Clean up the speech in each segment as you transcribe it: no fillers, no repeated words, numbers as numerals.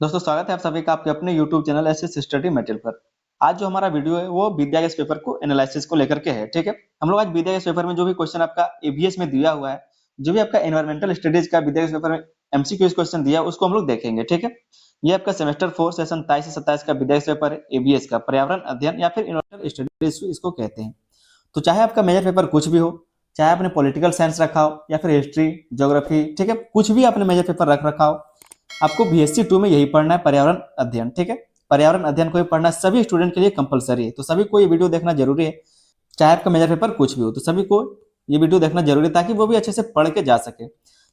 दोस्तों स्वागत है आप सभी का आपके अपने YouTube channel SS study material पर। आज जो हमारा वीडियो है वो विद्या गैस पेपर को एनालिसिस को लेकर के है। ठीक है, हम लोग आज विद्या गैस पेपर में जो भी क्वेश्चन आपका ईवीएस में दिया हुआ है, जो भी आपका एनवायरमेंटल स्टडीज का विद्या गैस पेपर में एमसीक्यूज क्वेश्चन दिया है उसको हम लोग देखेंगे। ठीक है, ये आपका सेमेस्टर 4 सेशन 23 से 27 का विद्या गैस पेपर है ईवीएस का, पर्यावरण अध्ययन या फिर एनवायरमेंटल स्टडीज इसको कहते हैं। तो चाहे आपका मेजर पेपर कुछ भी हो, चाहे आपने पॉलिटिकल साइंस रखा हो या फिर हिस्ट्री, ज्योग्राफी, ठीक है, कुछ भी आपने मेजर पेपर रख रखा हो, आपको बीएससी 2 में यही पढ़ना है, पर्यावरण अध्ययन। ठीक है, पर्यावरण अध्ययन को ही पढ़ना सभी स्टूडेंट के लिए कंपलसरी है, तो सभी को ये वीडियो देखना जरूरी है। चाहे आपका मेजर पेपर कुछ भी हो, तो सभी को ये वीडियो देखना जरूरी है ताकि वो भी अच्छे से पढ़ के जा सके।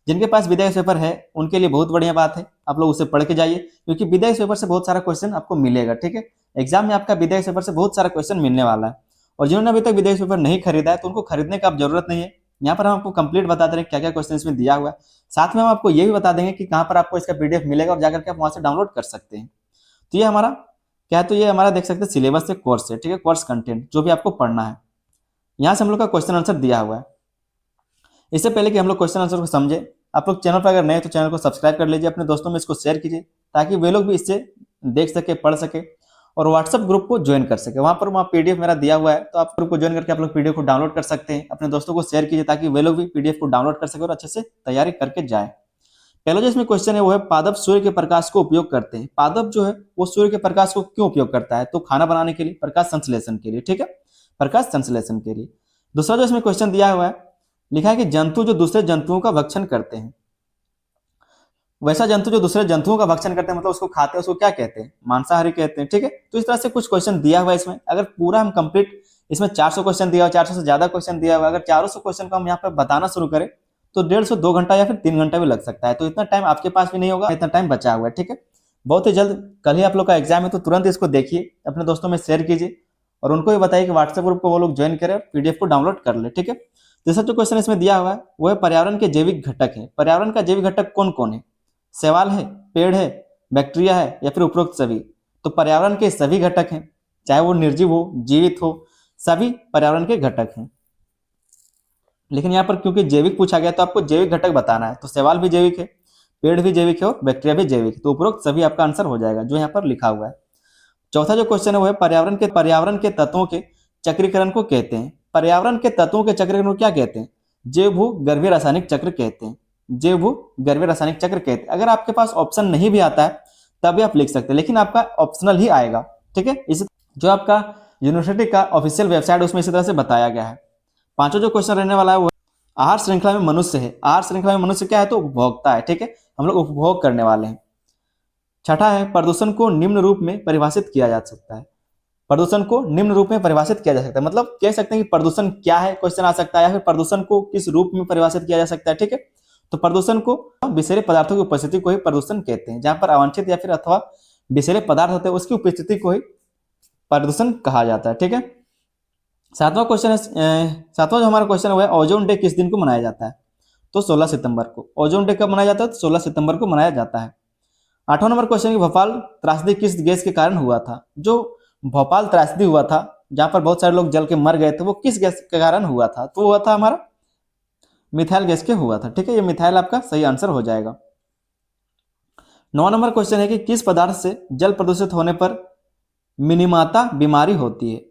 जिनके पास विद्या पेपर है उनके लिए बहुत बढ़िया बात है, आप लोग उसे पढ़ के जाइए, क्योंकि विद्या पेपर से बहुत सारा क्वेश्चन आपको मिलेगा। ठीक है, एग्जाम में आपका विद्या पेपर से बहुत सारा क्वेश्चन मिलने वाला है, और जिन्होंने अभी तक विद्या पेपर नहीं खरीदा है तो उनको खरीदने का अब जरूरत नहीं है। यहाँ पर हम आपको कंप्लीट बता दे रहे हैं क्या क्या क्वेश्चन इसमें दिया हुआ है। साथ में हम आपको ये भी बता देंगे कि कहाँ पर आपको इसका पीडीएफ मिलेगा और जाकर के आप वहां से डाउनलोड कर सकते हैं। तो ये हमारा क्या है, तो ये हमारा देख सकते हैं सिलेबस से कोर्स है। ठीक है, कोर्स कंटेंट जो भी आपको पढ़ना है, यहाँ से हम लोग का क्वेश्चन आंसर दिया हुआ है। इससे पहले कि हम लोग क्वेश्चन आंसर को समझे, आप लोग चैनल पर अगर नए तो चैनल को सब्सक्राइब कर लीजिए, अपने दोस्तों में इसको शेयर कीजिए ताकि वे लोग भी इससे देख सके, पढ़ सके और व्हाट्सएप ग्रुप को ज्वाइन कर सके। वहाँ पीडीएफ मेरा दिया हुआ है, तो आप ग्रुप को ज्वाइन करके आप लोग पीडीएफ को डाउनलोड कर सकते हैं। अपने दोस्तों को शेयर कीजिए ताकि वे लोग भी पीडीएफ को डाउनलोड कर सके और अच्छे से तैयारी करके जाए। पहला जो इसमें क्वेश्चन है वो है, पादप सूर्य के प्रकाश को उपयोग करते हैं। पादप जो है वो सूर्य के प्रकाश को क्यों उपयोग करता है? तो खाना बनाने के लिए, प्रकाश संश्लेषण के लिए। ठीक है, प्रकाश संश्लेषण के लिए। दूसरा जो इसमें क्वेश्चन दिया हुआ है, लिखा है कि जंतु जो दूसरे जंतुओं का भक्षण करते हैं, वैसा जंतु जो दूसरे जंतुओं का भक्षण करते हैं मतलब उसको खाते हैं, उसको क्या कहते हैं? मांसाहारी कहते हैं। ठीक है, तो इस तरह से कुछ क्वेश्चन दिया हुआ है इसमें। अगर पूरा हम कंप्लीट, इसमें 400 क्वेश्चन दिया हुआ, 400 से ज्यादा क्वेश्चन दिया हुआ, अगर 400 क्वेश्चन को हम यहाँ पे बताना शुरू करें तो 150 से 2 घंटा या फिर 3 घंटा भी लग सकता है। तो इतना टाइम आपके पास भी नहीं होगा, इतना टाइम बचा हुआ है। ठीक है, बहुत ही जल्द, कल ही आप लोग का एग्जाम है, तो तुरंत इसको देखिए, अपने दोस्तों में शेयर कीजिए और उनको भी बताइए कि व्हाट्सएप ग्रुप को वो लोग ज्वाइन करें और पीडीएफ को डाउनलोड कर ले। ठीक है, तीसरा जो क्वेश्चन इसमें दिया हुआ है वो है, पर्यावरण के जैविक घटक है। पर्यावरण का जैविक घटक कौन कौन है? शैवाल है, पेड़ है, बैक्टीरिया है या फिर उपरोक्त सभी? तो पर्यावरण के सभी घटक हैं, चाहे वो निर्जीव हो, जीवित हो, सभी पर्यावरण के घटक हैं। लेकिन यहाँ पर क्योंकि जैविक पूछा गया तो आपको जैविक घटक बताना है, तो शैवाल भी जैविक है, पेड़ भी जैविक है और बैक्टीरिया भी जैविक है, तो उपरोक्त सभी आपका आंसर हो जाएगा जो यहाँ पर लिखा हुआ है। चौथा जो क्वेश्चन है वो है, पर्यावरण के तत्वों के चक्रीकरण को कहते हैं। पर्यावरण के तत्वों के चक्रीकरण को क्या कहते हैं? जैव भू गर्भीय रासायनिक चक्र कहते हैं। जैव भू गर्भीय रासायनिक चक्र कहते हैं। अगर आपके पास ऑप्शन नहीं भी आता है तभी आप लिख सकते हैं, लेकिन आपका ऑप्शनल ही आएगा। ठीक है, इस जो आपका यूनिवर्सिटी का ऑफिशियल वेबसाइट उसमें इसी तरह से बताया गया है। पांचवा जो क्वेश्चन रहने वाला है वो आहार श्रृंखला में मनुष्य है। आहार श्रृंखला में मनुष्य क्या है? तो उपभोक्ता है। ठीक है, हम लोग उपभोग करने वाले हैं। छठा है, प्रदूषण को निम्न रूप में परिभाषित किया जा सकता है। प्रदूषण को निम्न रूप में परिभाषित किया जा सकता है, मतलब कह सकते हैं कि प्रदूषण क्या है, क्वेश्चन आ सकता है, या फिर प्रदूषण को किस रूप में परिभाषित किया जा सकता है। ठीक है, तो प्रदूषण को विषैले पदार्थों की उपस्थिति को ही प्रदूषण कहते हैं। जहां पर अवांछित या फिर अथवा विषैले पदार्थ होते हैं उसकी उपस्थिति को ही प्रदूषण कहा जाता है। ठीक है, सातवां क्वेश्चन है, सातवां जो हमारा क्वेश्चन है, ओजोन डे किस दिन को मनाया जाता है? तो 16 सितंबर को। ओजोन डे कब मनाया जाता है? तो 16 सितंबर को मनाया जाता है। आठवां नंबर क्वेश्चन है, भोपाल त्रासदी किस गैस के कारण हुआ था? जो भोपाल त्रासदी हुआ था, जहां पर बहुत सारे लोग जल के मर गए थे, वो किस गैस के कारण हुआ था? तो हुआ था हमारा मिथाइल गैस के हुआ था। ठीक है, ये मिथाइल आपका सही आंसर हो जाएगा। 9वां नंबर क्वेश्चन है कि किस पदार्थ से जल प्रदूषित होने पर मिनीमाता बीमारी होती है?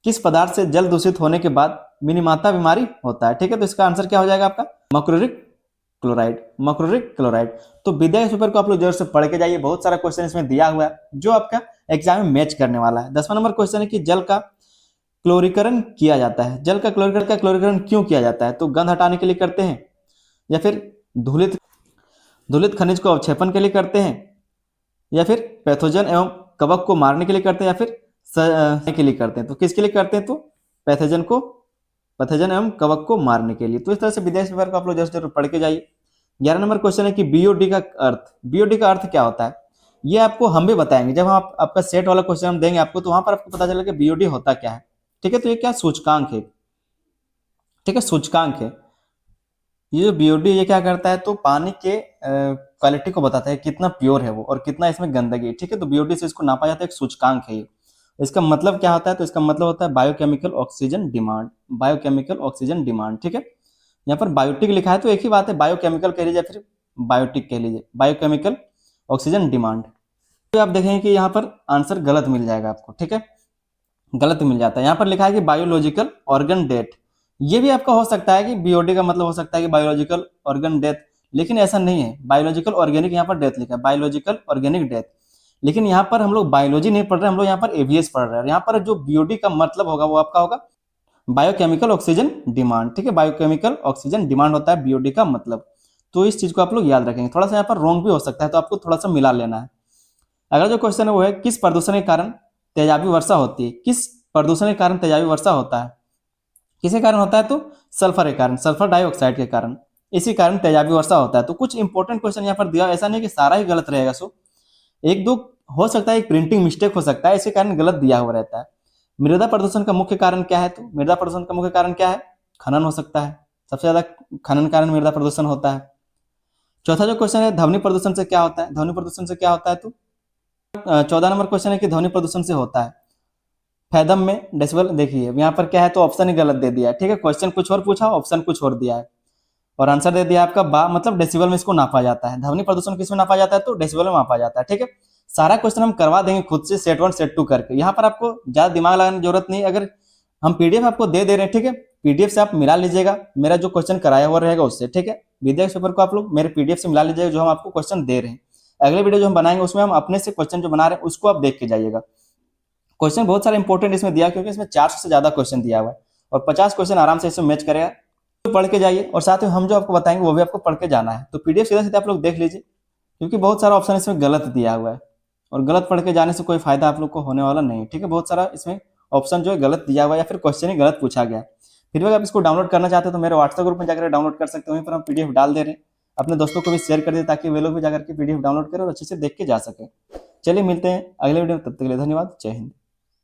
किस पदार्थ से जल दूषित होने के बाद मिनीमाता बीमारी होता है? ठीक है, तो इसका आंसर क्या हो जाएगा आपका? Mercuric chloride. Mercuric chloride. तो विद्या इस पेपर को आप लोग जरूर से पढ़ के जाइए, बहुत सारा क्वेश्चन इसमें दिया हुआ है जो आपका एग्जाम में मैच करने वाला है। 10वां नंबर क्वेश्चन है कि जल का क्लोरीकरण किया जाता है। जल का क्लोरीकरण क्यों किया जाता है? तो गंध हटाने के लिए करते हैं, या फिर धूलित धूलित खनिज को अवक्षेपण के लिए करते हैं, या फिर पैथोजन एवं कवक को मारने के लिए करते हैं, या फिर के लिए करते हैं। तो किसके लिए करते हैं? तो पैथोजन एवं कवक को मारने के लिए। तो इस तरह से विदेश पेपर को आप लोग जरूर पढ़ के जाइए। 11 नंबर क्वेश्चन है कि बीओडी का अर्थ। बीओडी का अर्थ क्या होता है? ये आपको हम भी बताएंगे जब हम आपका सेट वाला क्वेश्चन हम देंगे आपको, तो वहां पर आपको पता चलेगा कि बीओडी होता क्या है। ठीक है, तो ये क्या सूचकांक है। ठीक है, सूचकांक है। ये जो बीओडी ये क्या करता है, तो पानी के क्वालिटी को बताता है, कितना प्योर है वो और कितना इसमें गंदगी है। ठीक है, तो बीओडी से इसको नापा जाता है, एक सूचकांक है ये। इसका मतलब क्या होता है? तो इसका मतलब होता है biochemical oxygen demand. Biochemical oxygen demand. ठीक है, यहाँ पर बायोटिक लिखा है तो एक ही बात है, बायोकेमिकल कह लीजिए फिर बायोटिक कह लीजिए, बायोकेमिकल ऑक्सीजन डिमांड। तो आप देखेंगे कि यहाँ पर आंसर गलत मिल जाएगा आपको, ठीक है, गलत मिल जाता है। यहाँ पर लिखा है कि बायोलॉजिकल ऑर्गन डेथ, ये भी आपका हो सकता है कि बीओडी का मतलब हो सकता है कि बायोलॉजिकल ऑर्गन डेथ, लेकिन ऐसा नहीं है। बायोलॉजिकल ऑर्गेनिक यहाँ पर डेथ लिखा है, बायोलॉजिकल ऑर्गेनिक डेथ, लेकिन यहाँ पर हम लोग बायोलॉजी नहीं पढ़ रहे, हम लोग यहाँ पर एवीएस पढ़ रहे हैं। यहाँ पर जो बीओडी का मतलब होगा वो आपका होगा बायोकेमिकल ऑक्सीजन डिमांड, ठीक है, बायोकेमिकल ऑक्सीजन डिमांड होता है बीओडी का मतलब। तो इस चीज को आप लोग याद रखेंगे। थोड़ा सा यहाँ पर रॉन्ग भी हो सकता है, तो आपको थोड़ा सा मिला लेना है। अगला जो क्वेश्चन है वो है किस प्रदूषण के कारण तेजाबी वर्षा होती है। किस प्रदूषण के कारण तेजाबी वर्षा होता है, किसके कारण होता है, तो सल्फर के कारण, सल्फर डाइऑक्साइड के कारण, इसी कारण तेजाबी वर्षा होता है। तो कुछ इंपॉर्टेंट क्वेश्चन यहाँ पर दिया, ऐसा नहीं कि सारा ही गलत रहेगा, सो एक दो हो सकता है, एक प्रिंटिंग मिस्टेक हो सकता है, इसी कारण गलत दिया हुआ रहता है। मृदा प्रदूषण का मुख्य कारण क्या है, तो मृदा प्रदूषण का मुख्य कारण क्या है, खनन हो सकता है, सबसे ज्यादा खनन कारण मृदा प्रदूषण होता है। चौथा जो क्वेश्चन है ध्वनि प्रदूषण से क्या होता है, ध्वनि प्रदूषण से क्या होता है, तो 14 नंबर क्वेश्चन है कि ध्वनि प्रदूषण से होता है फैदम में डेसिबल। देखिए यहाँ पर क्या है, तो ऑप्शन ही गलत दे दिया है, ठीक है, क्वेश्चन कुछ और पूछा, ऑप्शन कुछ और दिया है, और आंसर दे दिया आपका बा, मतलब डेसिबल में इसको नापा जाता है। ध्वनि प्रदूषण किस में नापा जाता है, तो डेसिबल में नापा जाता है, ठीक है। सारा क्वेश्चन हम करवा देंगे खुद से, सेट 1 सेट 2 करके, यहाँ पर आपको ज्यादा दिमाग लगाने की जरूरत नहीं। अगर हम पीडीएफ आपको दे रहे हैं, ठीक है, पीडीएफ से आप मिला लीजिएगा, मेरा जो क्वेश्चन कराया हुआ रहेगा उससे, ठीक है, विद्या के पेपर को आप लोग मेरे पीडीएफ से मिला लीजिएगा जो हम आपको क्वेश्चन दे रहे हैं। अगले वीडियो जो हम बनाएंगे उसमें हम अपने से क्वेश्चन जो बना रहे हैं उसको आप देख के जाइएगा। क्वेश्चन बहुत सारे इंपॉर्टेंट इसमें दिया, क्योंकि इसमें 400 से ज्यादा क्वेश्चन दिया हुआ है, और 50 क्वेश्चन आराम से इसमें मैच करेगा। तो पढ़ के जाइए, और साथ में हम जो आपको बताएंगे वो भी आपको पढ़ के जाना है। तो पीडीएफ सीधा सीधा आप लोग देख लीजिए, क्योंकि बहुत सारा ऑप्शन इसमें गलत दिया हुआ है, और गलत पढ़ के जाने से कोई फायदा आप लोग को होने वाला नहीं है, ठीक है। बहुत सारा इसमें ऑप्शन जो है गलत दिया हुआ है, या फिर क्वेश्चन ही गलत पूछा गया। फिर भी अगर आप इसको डाउनलोड करना चाहते हो तो मेरे व्हाट्सएप ग्रुप में जाकर डाउनलोड कर सकते हो, वहीं पर हम पीडीएफ डाल दे रहे हैं। अपने दोस्तों को भी शेयर कर दे ताकि वे लोग भी जाकर के पीडीएफ डाउनलोड करें और अच्छे से देख के जा सके। चलिए मिलते हैं अगले वीडियो में, तब तक के लिए धन्यवाद, जय हिंद।